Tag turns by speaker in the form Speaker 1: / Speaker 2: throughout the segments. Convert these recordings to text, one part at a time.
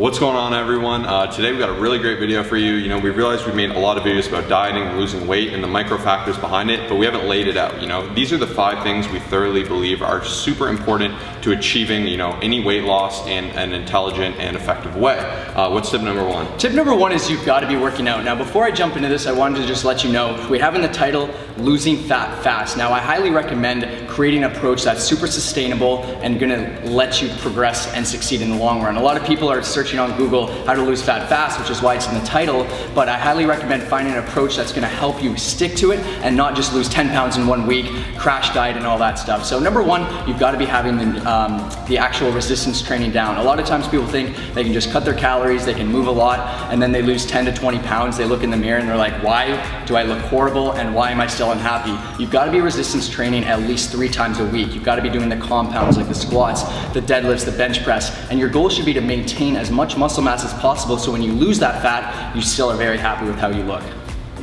Speaker 1: What's going on, everyone? Today we've got a really great video for you. We realized we made a lot of videos about dieting and losing weight and the micro factors behind it, but we haven't laid it out. These are the 5 things we thoroughly believe are super important to achieving, any weight loss in an intelligent and effective way. What's tip number 1?
Speaker 2: Tip number 1 is you've got to be working out. Now, before I jump into this, I wanted to just let you know, we have in the title, Losing Fat Fast. Now, I highly recommend creating an approach that's super sustainable and gonna let you progress and succeed in the long run. A lot of people are searching on Google how to lose fat fast, which is why it's in the title, but I highly recommend finding an approach that's gonna help you stick to it and not just lose 10 pounds in 1 week, crash diet and all that stuff. So number 1, you've gotta be having the actual resistance training down. A lot of times people think they can just cut their calories, they can move a lot, and then they lose 10 to 20 pounds. They look in the mirror and they're like, why do I look horrible and why am I still unhappy? You've gotta be resistance training at least 3 times a week. You've gotta be doing the compounds like the squats, the deadlifts, the bench press, and your goal should be to maintain as much muscle mass as possible so when you lose that fat, you still are very happy with how you look.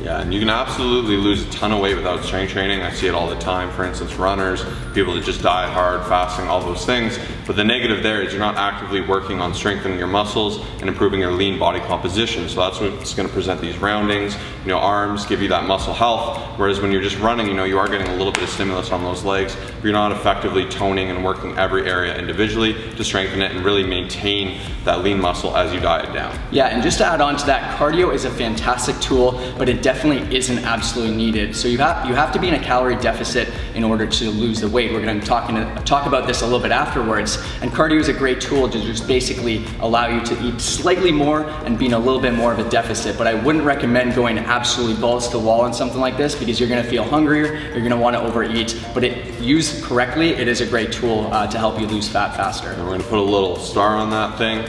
Speaker 1: Yeah, and you can absolutely lose a ton of weight without strength training. I see it all the time. For instance, runners, people that just diet hard, fasting, all those things. But the negative there is you're not actively working on strengthening your muscles and improving your lean body composition. So that's what's going to present these roundings. Arms give you that muscle health. Whereas when you're just running, you are getting a little bit of stimulus on those legs. But you're not effectively toning and working every area individually to strengthen it and really maintain that lean muscle as you diet down.
Speaker 2: Yeah, and just to add on to that, cardio is a fantastic tool, but it definitely isn't absolutely needed. So you have to be in a calorie deficit in order to lose the weight. We're going to talk about this a little bit afterwards. And cardio is a great tool to just basically allow you to eat slightly more and be in a little bit more of a deficit. But I wouldn't recommend going absolutely balls to the wall on something like this because you're going to feel hungrier, you're going to want to overeat. But used correctly, it is a great tool to help you lose fat faster.
Speaker 1: And we're going to put a little star on that thing.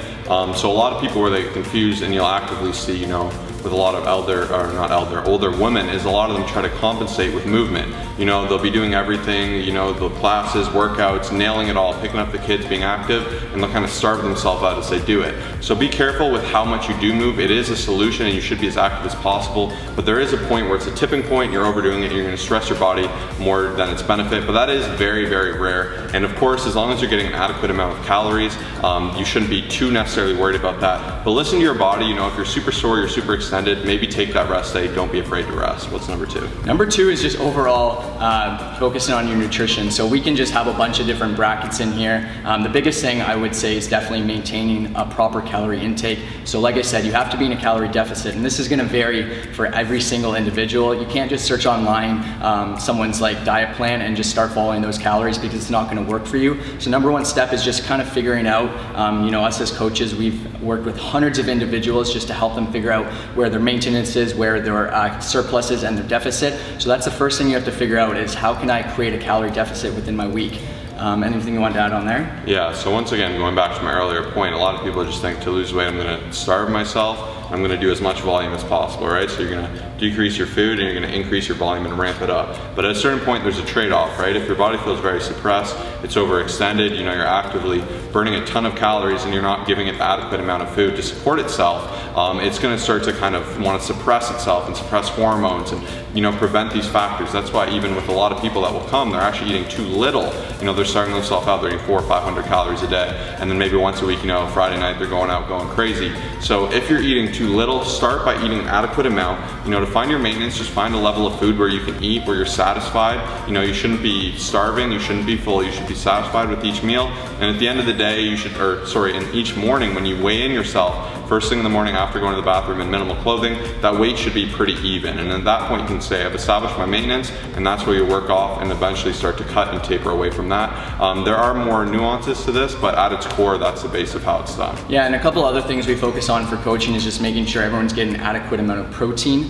Speaker 1: So a lot of people where they get confused, and you'll actively see, with a lot of older women, is a lot of them try to compensate with movement. They'll be doing everything, the classes, workouts, nailing it all, picking up the kids, being active, and they'll kind of starve themselves out as they do it. So be careful with how much you do move. It is a solution and you should be as active as possible, but there is a point where it's a tipping point, you're overdoing it, you're gonna stress your body more than its benefit, but that is very, very rare. And of course, as long as you're getting an adequate amount of calories, you shouldn't be too necessarily worried about that. But listen to your body, if you're super sore, you're super extended, maybe take that rest day, don't be afraid to rest. What's number 2?
Speaker 2: Number 2 is just overall focusing on your nutrition. So we can just have a bunch of different brackets in here. The biggest thing I would say is definitely maintaining a proper calorie intake. So like I said, you have to be in a calorie deficit, and this is gonna vary for every single individual. You can't just search online someone's diet plan and just start following those calories because it's not gonna work for you. So number 1 step is just kind of figuring out, us as coaches, we've worked with hundreds of individuals just to help them figure out where their maintenance is, where their surplus is and their deficit. So that's the first thing you have to figure out is how can I create a calorie deficit within my week? Anything you want to add on there?
Speaker 1: Yeah, so once again, going back to my earlier point, a lot of people just think to lose weight, I'm gonna starve myself, I'm gonna do as much volume as possible, right? So you're gonna decrease your food and you're gonna increase your volume and ramp it up. But at a certain point, there's a trade-off, right? If your body feels very suppressed, it's overextended, you're actively burning a ton of calories and you're not giving it the adequate amount of food to support itself, it's gonna start to kind of wanna suppress itself and suppress hormones and prevent these factors. That's why even with a lot of people that will come, they're actually eating too little. They're starving themselves out, they're eating 400 or 500 calories a day. And then maybe once a week, Friday night, they're going out going crazy. So if you're eating too little, start by eating an adequate amount. To find your maintenance, just find a level of food where you can eat, where you're satisfied. You shouldn't be starving, you shouldn't be full, you should be satisfied with each meal. And at the end of the day, in each morning when you weigh in yourself, first thing in the morning after going to the bathroom in minimal clothing, that weight should be pretty even. And at that point you can say, I've established my maintenance, and that's where you work off and eventually start to cut and taper away from that. There are more nuances to this, but at its core, that's the base of how it's done.
Speaker 2: Yeah, and a couple other things we focus on for coaching is just making sure everyone's getting an adequate amount of protein.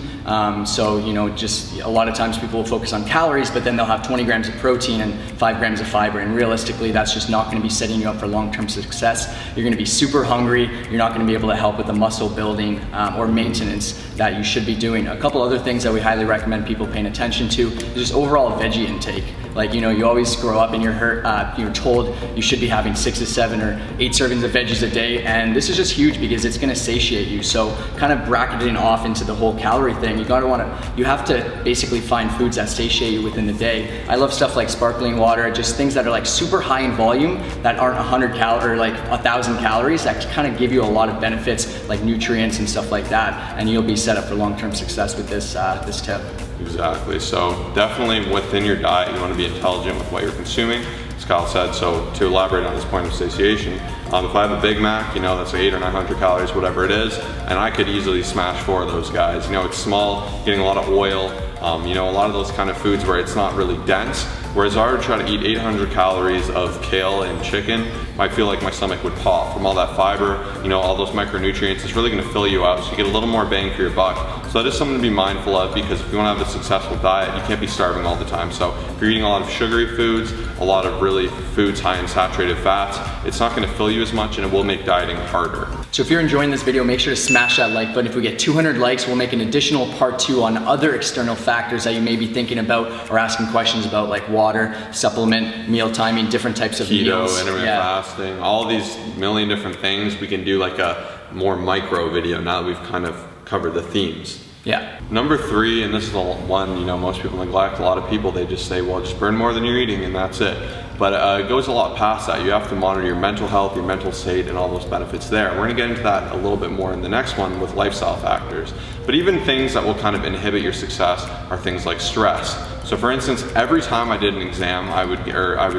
Speaker 2: Just a lot of times people will focus on calories, but then they'll have 20 grams of protein and 5 grams of fiber, and realistically, that's just not gonna be setting you up for long-term success. You're gonna be super hungry, you're not gonna be able to help with the muscle building or maintenance that you should be doing. A couple other things that we highly recommend people paying attention to is just overall veggie intake. Like, you always grow up and you're told you should be having 6 to 7 or 8 servings of veggies a day, and this is just huge because it's gonna satiate you. So kind of bracketing off into the whole calorie thing, you have to basically find foods that satiate you within the day. I love stuff like sparkling water, just things that are like super high in volume that aren't 100 calories or like 1,000 calories that kind of give you a lot of benefits like nutrients and stuff like that, and you'll be set up for long-term success with this tip.
Speaker 1: Exactly. So definitely within your diet, you want to be intelligent with what you're consuming, as Kyle said. So to elaborate on this point of satiation, if I have a Big Mac, that's like 800 or 900 calories, whatever it is, and I could easily smash 4 of those guys. It's small, getting a lot of oil, a lot of those kind of foods where it's not really dense. Whereas if I were to try to eat 800 calories of kale and chicken, I feel like my stomach would pop from all that fiber, all those micronutrients. It's really gonna fill you out, so you get a little more bang for your buck. So that is something to be mindful of, because if you wanna have a successful diet, you can't be starving all the time. So if you're eating a lot of sugary foods, a lot of really foods high in saturated fats, it's not gonna fill you as much, and it will make dieting harder.
Speaker 2: So if you're enjoying this video, make sure to smash that like button. If we get 200 likes, we'll make an additional part 2 on other external factors that you may be thinking about or asking questions about, like water, supplement, meal timing, different types of meals.
Speaker 1: Keto, intermittent fasting, all these million different things. We can do like a more micro video now that we've kind of covered the themes.
Speaker 2: Yeah.
Speaker 1: Number 3, and this is the one most people neglect. A lot of people, they just say, well, just burn more than you're eating and that's it. But it goes a lot past that. You have to monitor your mental health, your mental state, and all those benefits there. We're gonna get into that a little bit more in the next one with lifestyle factors. But even things that will kind of inhibit your success are things like stress. So for instance, every time I did an exam, I would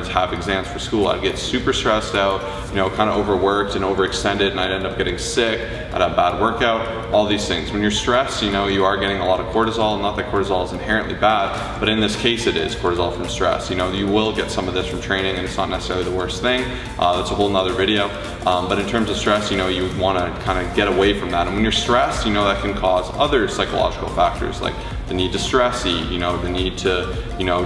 Speaker 1: have exams for school, I'd get super stressed out, kind of overworked and overextended, and I'd end up getting sick, I'd have bad workout, all these things. When you're stressed, you are getting a lot of cortisol. Not that cortisol is inherently bad, but in this case it is cortisol from stress. You will get some of this from training, and it's not necessarily the worst thing. That's a whole nother video. But in terms of stress, you want to kind of get away from that. And when you're stressed, that can cause other psychological factors like the need to stress eat, the need to,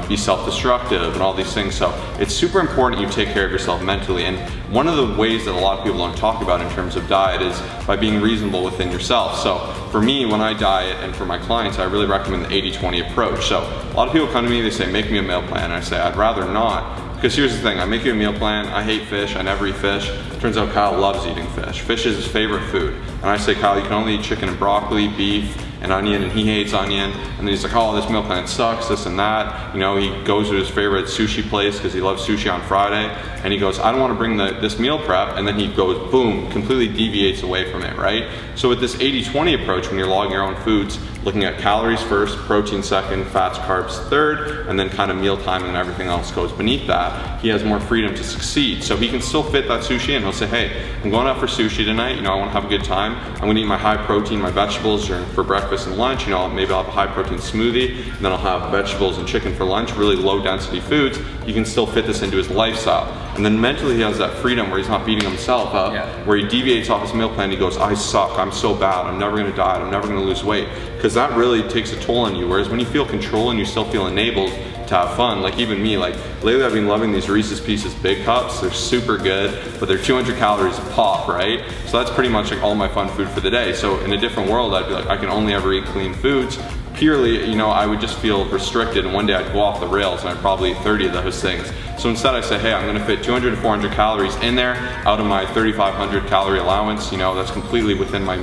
Speaker 1: be self-destructive and all these things. So it's super important you take care of yourself mentally. And one of the ways that a lot of people don't talk about in terms of diet is by being reasonable within yourself. So for me, when I diet, and for my clients, I really recommend the 80-20 approach. So a lot of people come to me, they say, make me a meal plan. And I say, I'd rather not. Because here's the thing, I make you a meal plan, I hate fish, I never eat fish. Turns out Kyle loves eating fish. Fish is his favorite food. And I say, Kyle, you can only eat chicken and broccoli, beef, and onion, and he hates onion. And then he's like, oh, this meal plan sucks, this and that. He goes to his favorite sushi place because he loves sushi on Friday. And he goes, I don't want to bring this meal prep. And then he goes, boom, completely deviates away from it, right? So with this 80-20 approach, when you're logging your own foods, looking at calories first, protein second, fats, carbs third, and then kind of meal timing and everything else goes beneath that, he has more freedom to succeed. So he can still fit that sushi in. He'll say, hey, I'm going out for sushi tonight, I want to have a good time. I'm going to eat my high protein, my vegetables for breakfast and lunch, maybe I'll have a high protein smoothie, and then I'll have vegetables and chicken for lunch, really low density foods. He can still fit this into his lifestyle. And then mentally he has that freedom where he's not beating himself up, where he deviates off his meal plan. He goes, I suck, I'm so bad, I'm never going to diet, I'm never going to lose weight. Because that really takes a toll on you. Whereas when you feel control and you still feel enabled to have fun, like even me, like lately I've been loving these Reese's Pieces Big Cups. They're super good, but they're 200 calories a pop, right? So that's pretty much like all my fun food for the day. So in a different world, I'd be like, I can only ever eat clean foods. Purely, I would just feel restricted, and one day I'd go off the rails and I'd probably eat 30 of those things. So instead I say, hey, I'm gonna fit 200 to 400 calories in there out of my 3,500 calorie allowance. That's completely within my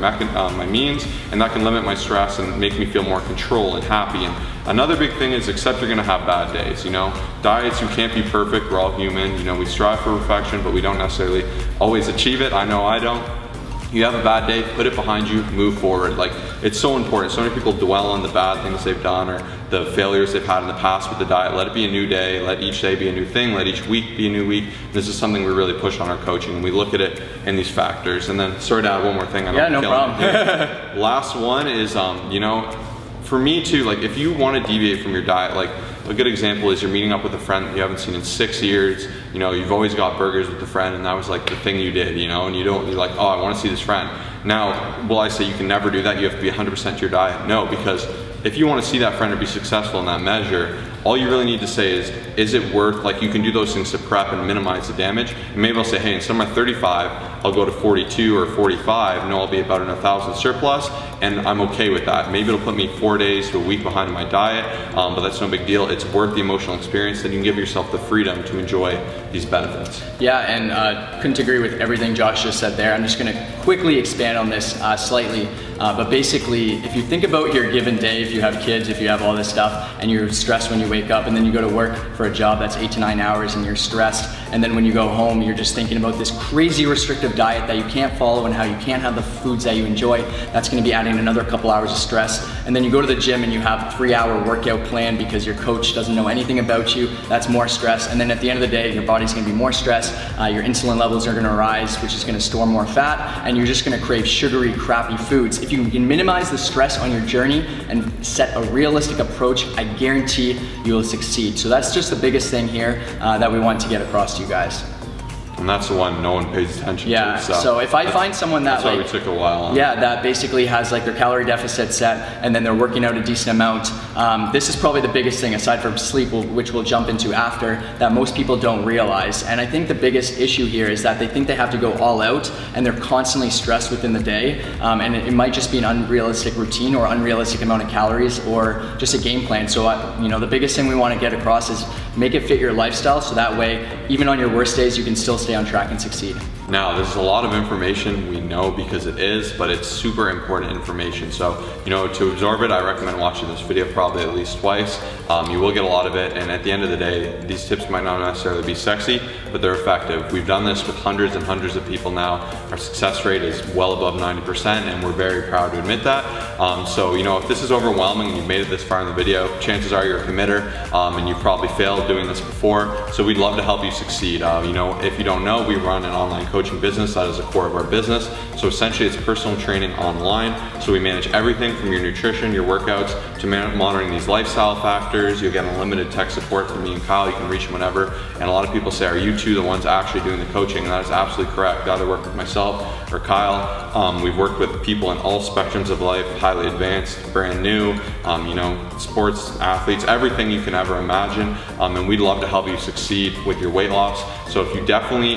Speaker 1: means, and that can limit my stress and make me feel more control and happy. And another big thing is accept you're gonna have bad days. Diets, you can't be perfect, we're all human. We strive for perfection, but we don't necessarily always achieve it. I know I don't. You have a bad day, put it behind you, move forward. Like, it's so important. So many people dwell on the bad things they've done or the failures they've had in the past with the diet. Let it be a new day. Let each day be a new thing. Let each week be a new week. This is something we really push on our coaching. We look at it in these factors. And then, sorry to add one more thing.
Speaker 2: Yeah, no problem.
Speaker 1: Last one is, for me too, like if you want to deviate from your diet, like a good example is you're meeting up with a friend that you haven't seen in 6 years. You've always got burgers with the friend, and that was like the thing you did, and you're like, oh, I want to see this friend. Now, will I say you can never do that? You have to be 100% to your diet? No, because if you want to see that friend or be successful in that measure, all you really need to say is it worth, like you can do those things to prep and minimize the damage. And maybe I'll say, hey, instead of my 35, I'll go to 42 or 45, and I'll be about an 1,000 surplus, and I'm okay with that. Maybe it'll put me 4 days to a week behind my diet, but that's no big deal. It's worth the emotional experience, and you can give yourself the freedom to enjoy these benefits.
Speaker 2: Yeah, and couldn't agree with everything Josh just said there. I'm just gonna quickly expand on this slightly. But basically, if you think about your given day, if you have kids, if you have all this stuff, and you're stressed when you wake up, and then you go to work for a job that's 8 to 9 hours and you're stressed, and then when you go home, you're just thinking about this crazy restrictive diet that you can't follow and how you can't have the foods that you enjoy, that's gonna be adding another couple hours of stress. And then you go to the gym and you have a 3-hour workout plan because your coach doesn't know anything about you, that's more stress. And then at the end of the day, your body's gonna be more stressed, your insulin levels are gonna rise, which is gonna store more fat, and you're just gonna crave sugary, crappy foods. If you can minimize the stress on your journey and set a realistic approach, I guarantee you will succeed. So that's just the biggest thing here that we want to get across to you guys.
Speaker 1: And that's the one no one pays attention
Speaker 2: to. So if I find someone that
Speaker 1: that's why we took a while on.
Speaker 2: Yeah, that basically has like their calorie deficit set and then they're working out a decent amount, this is probably the biggest thing aside from sleep, which we'll jump into after, that most people don't realize. And I think the biggest issue here is that they think they have to go all out and they're constantly stressed within the day, and it might just be an unrealistic routine or unrealistic amount of calories or just a game plan. So the biggest thing we want to get across is make it fit your lifestyle, so that way even on your worst days you can still stay on track and succeed.
Speaker 1: Now, this is a lot of information, we know, because it is, but it's super important information. So, to absorb it, I recommend watching this video probably at least twice. You will get a lot of it, and at the end of the day, these tips might not necessarily be sexy, but they're effective. We've done this with hundreds and hundreds of people now. Our success rate is well above 90%, and we're very proud to admit that. So, if this is overwhelming and you've made it this far in the video, chances are you're a committer, and you've probably failed doing this before. So we'd love to help you succeed. If you don't know, we run an online coaching business. That is the core of our business. So essentially it's personal training online. So we manage everything from your nutrition, your workouts, to monitoring these lifestyle factors. You'll get unlimited tech support from me and Kyle. You can reach them whenever. And a lot of people say, are you two the ones actually doing the coaching? And that is absolutely correct. You either work with myself or Kyle. We've worked with people in all spectrums of life, highly advanced, brand new, sports athletes, everything you can ever imagine. And we'd love to help you succeed with your weight loss. So if you definitely,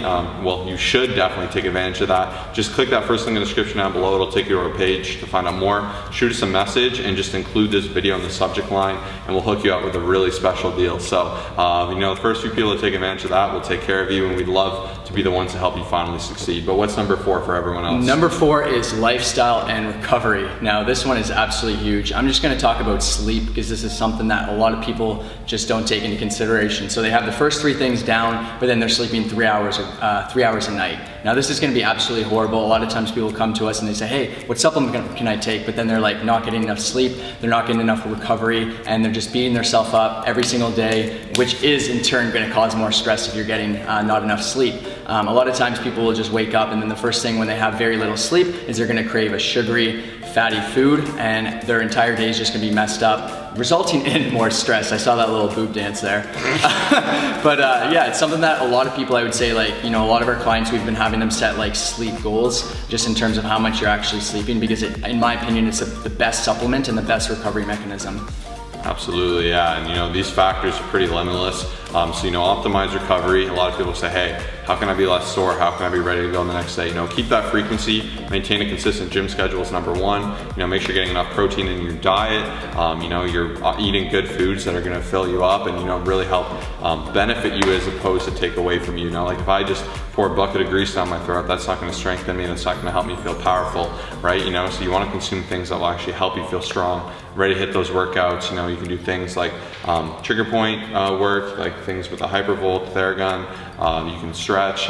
Speaker 1: you should definitely take advantage of that. Just click that first link in the description down below. It'll take you to our page to find out more. Shoot us a message and just include this video in the subject line, and we'll hook you up with a really special deal. So, the first few people to take advantage of that will take care of you, and we'd love to be the ones to help you finally succeed. But what's number 4 for everyone else?
Speaker 2: Number 4 is lifestyle and recovery. Now, this one is absolutely huge. I'm just gonna talk about sleep because this is something that a lot of people just don't take into consideration. So they have the first 3 things down, but then they're sleeping 3 hours a night. Now, this is gonna be absolutely horrible. A lot of times people come to us and they say, hey, what supplement can I take? But then they're like not getting enough sleep, they're not getting enough recovery, and they're just beating themselves up every single day, which is in turn gonna cause more stress if you're getting not enough sleep. A lot of times people will just wake up and then the first thing when they have very little sleep is they're gonna crave a sugary, fatty food, and their entire day is just gonna be messed up, resulting in more stress. I saw that little boob dance there. But yeah, it's something that a lot of people, I would say, a lot of our clients, we've been having them set sleep goals just in terms of how much you're actually sleeping, because in my opinion, it's the best supplement and the best recovery mechanism.
Speaker 1: Absolutely, yeah, and these factors are pretty limitless. So optimize recovery. A lot of people say, hey, how can I be less sore? How can I be ready to go the next day? Keep that frequency, maintain a consistent gym schedule is number 1. Make sure you're getting enough protein in your diet. You're eating good foods that are gonna fill you up and really help benefit you as opposed to take away from you. Like if I just pour a bucket of grease down my throat, that's not gonna strengthen me and it's not gonna help me feel powerful, right? So you wanna consume things that will actually help you feel strong, ready to hit those workouts. You can do things like trigger point work, like things with a hypervolt, Theragun. You can stretch,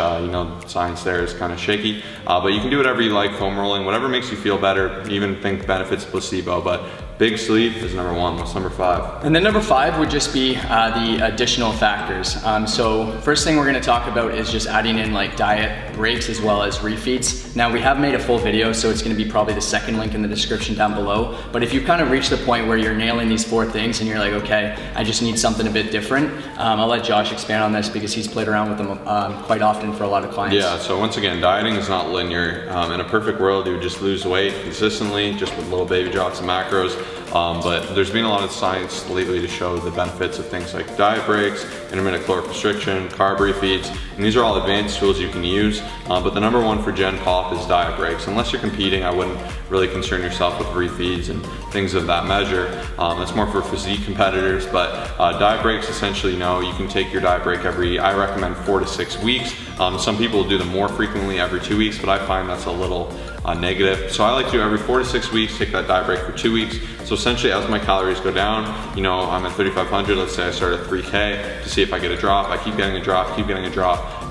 Speaker 1: science there is kind of shaky, but you can do whatever you like, foam rolling, whatever makes you feel better, even think benefits placebo, but big sleep is number 1. What's number 5?
Speaker 2: And then number 5 would just be the additional factors. So first thing we're gonna talk about is just adding in diet breaks as well as refeeds. Now we have made a full video, so it's gonna be probably the second link in the description down below, but if you've kind of reached the point where you're nailing these 4 things and you're like, okay, I just need something a bit different, I'll let Josh expand on this because he's played around with with them quite often for a lot of clients.
Speaker 1: Yeah, so once again, dieting is not linear. In a perfect world, you would just lose weight consistently, just with little baby drops and macros. But there's been a lot of science lately to show the benefits of things like diet breaks, intermittent caloric restriction, carb refeeds, and these are all advanced tools you can use. But the number one for Gen Pop is diet breaks. Unless you're competing, I wouldn't really concern yourself with refeeds and things of that measure. That's more for physique competitors, but diet breaks, essentially, you can take your diet break I recommend 4 to 6 weeks. Some people do them more frequently, every 2 weeks, but I find that's a little negative. So I like to do every 4 to 6 weeks, take that diet break for 2 weeks. So essentially, as my calories go down, I'm at 3,500, let's say I start at 3K to see if I get a drop. I keep getting a drop,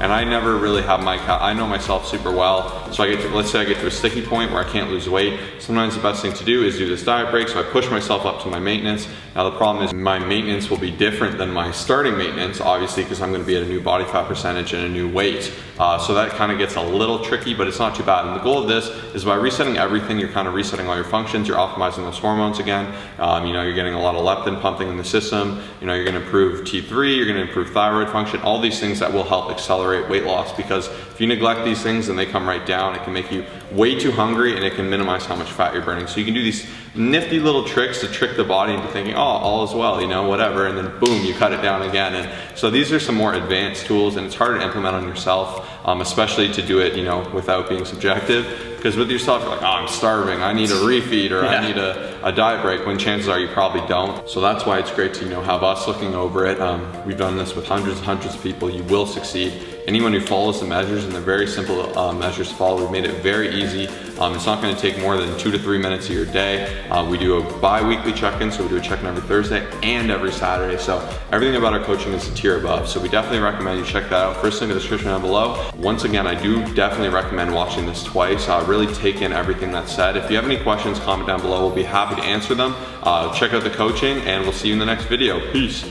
Speaker 1: and I never really have I know myself super well. So let's say I get to a sticky point where I can't lose weight. Sometimes the best thing to do is do this diet break, so I push myself up to my maintenance. Now the problem is my maintenance will be different than my starting maintenance, obviously, because I'm gonna be at a new body fat percentage and a new weight. So that kind of gets a little tricky, but it's not too bad. And the goal of this is by resetting everything, you're kind of resetting all your functions, you're optimizing those hormones again. You're getting a lot of leptin pumping in the system. You're gonna improve T3, you're gonna improve thyroid function, all these things that will help accelerate weight loss, because if you neglect these things and they come right down, it can make you way too hungry and it can minimize how much fat you're burning. So you can do these nifty little tricks to trick the body into thinking, oh, all is well, whatever, and then boom, you cut it down again. And so these are some more advanced tools, and it's harder to implement on yourself, especially to do it, without being subjective. Because with yourself, you're like, oh, I'm starving, I need a refeed, or I need a diet break, when chances are you probably don't. So that's why it's great to have us looking over it. We've done this with hundreds and hundreds of people. You will succeed. Anyone who follows the measures, and they're very simple measures to follow, we've made it very easy. It's not going to take more than 2 to 3 minutes of your day. We do a bi-weekly check-in, so we do a check-in every Thursday and every Saturday. So everything about our coaching is a tier above. So we definitely recommend you check that out. First link in the description down below. Once again, I do definitely recommend watching this twice. Really take in everything that's said. If you have any questions, comment down below. We'll be happy to answer them. Check out the coaching, and we'll see you in the next video. Peace.